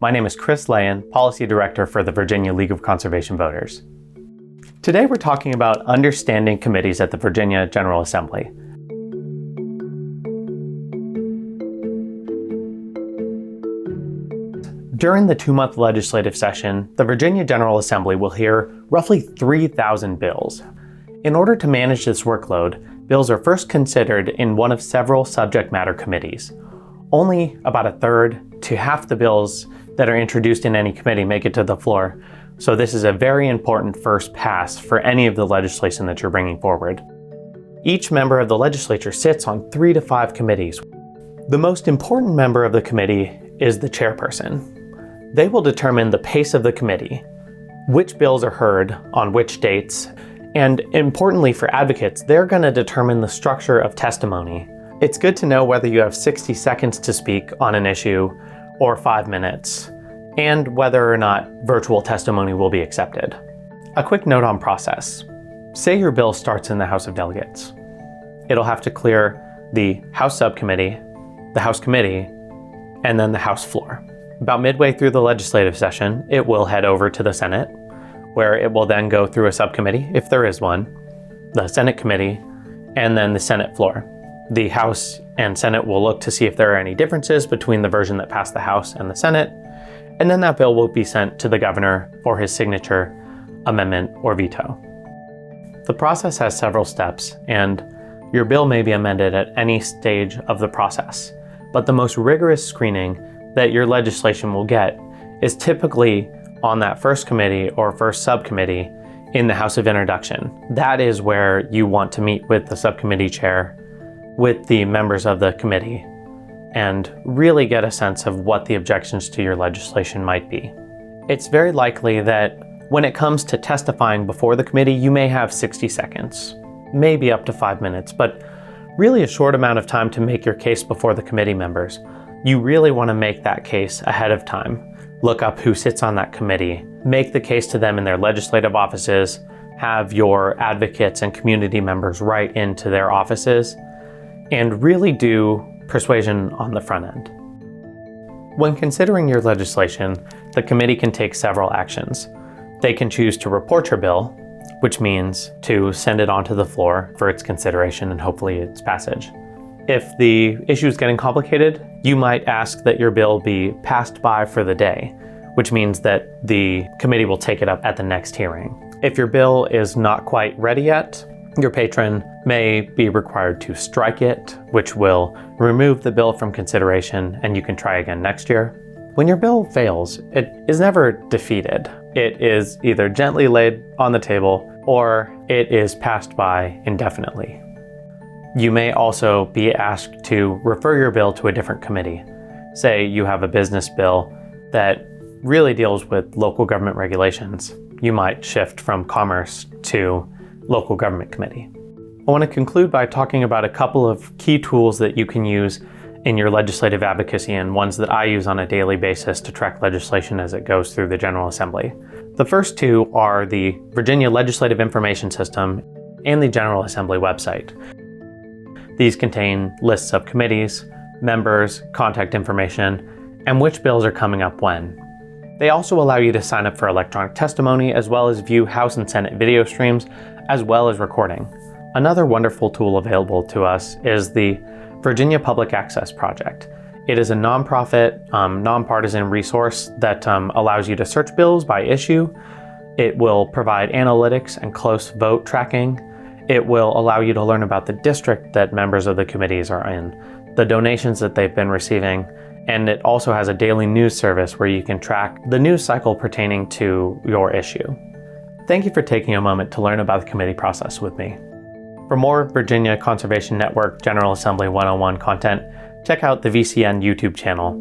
My name is Chris Leyen, Policy Director for the Virginia League of Conservation Voters. Today we're talking about understanding committees at the Virginia General Assembly. During the 2-month legislative session, the Virginia General Assembly will hear roughly 3,000 bills. In order to manage this workload, bills are first considered in one of several subject matter committees. Only about a third to half the bills that are introduced in any committee make it to the floor, so this is a very important first pass for any of the legislation that you're bringing forward. Each member of the legislature sits on 3 to 5 committees. The most important member of the committee is the chairperson. They will determine the pace of the committee, which bills are heard on which dates, and importantly for advocates, they're going to determine the structure of testimony. It's good to know whether you have 60 seconds to speak on an issue or 5 minutes, and whether or not virtual testimony will be accepted. A quick note on process. Say your bill starts in the House of Delegates. It'll have to clear the House Subcommittee, the House Committee, and then the House floor. About midway through the legislative session, it will head over to the Senate, where it will then go through a subcommittee, if there is one, the Senate committee, and then the Senate floor. The House and Senate will look to see if there are any differences between the version that passed the House and the Senate, and then that bill will be sent to the governor for his signature, amendment, or veto. The process has several steps, and your bill may be amended at any stage of the process, but the most rigorous screening that your legislation will get is typically on that first committee or first subcommittee in the House of Introduction. That is where you want to meet with the subcommittee chair, with the members of the committee, and really get a sense of what the objections to your legislation might be. It's very likely that when it comes to testifying before the committee, you may have 60 seconds, maybe up to 5 minutes, but really a short amount of time to make your case before the committee members. You really want to make that case ahead of time. Look up who sits on that committee, make the case to them in their legislative offices, have your advocates and community members write into their offices, and really do persuasion on the front end. When considering your legislation, the committee can take several actions. They can choose to report your bill, which means to send it onto the floor for its consideration and hopefully its passage. If the issue is getting complicated, you might ask that your bill be passed by for the day, which means that the committee will take it up at the next hearing. If your bill is not quite ready yet, your patron may be required to strike it, which will remove the bill from consideration and you can try again next year. When your bill fails, it is never defeated. It is either gently laid on the table or it is passed by indefinitely. You may also be asked to refer your bill to a different committee. Say you have a business bill that really deals with local government regulations. You might shift from Commerce to Local Government Committee. I want to conclude by talking about a couple of key tools that you can use in your legislative advocacy and ones that I use on a daily basis to track legislation as it goes through the General Assembly. The first two are the Virginia Legislative Information System and the General Assembly website. These contain lists of committees, members, contact information, and which bills are coming up when. They also allow you to sign up for electronic testimony as well as view House and Senate video streams as well as recording. Another wonderful tool available to us is the Virginia Public Access Project. It is a nonprofit, nonpartisan resource that allows you to search bills by issue. It will provide analytics and close vote tracking. It will allow you to learn about the district that members of the committees are in, the donations that they've been receiving, and it also has a daily news service where you can track the news cycle pertaining to your issue. Thank you for taking a moment to learn about the committee process with me. For more Virginia Conservation Network General Assembly 101 content, check out the VCN YouTube channel.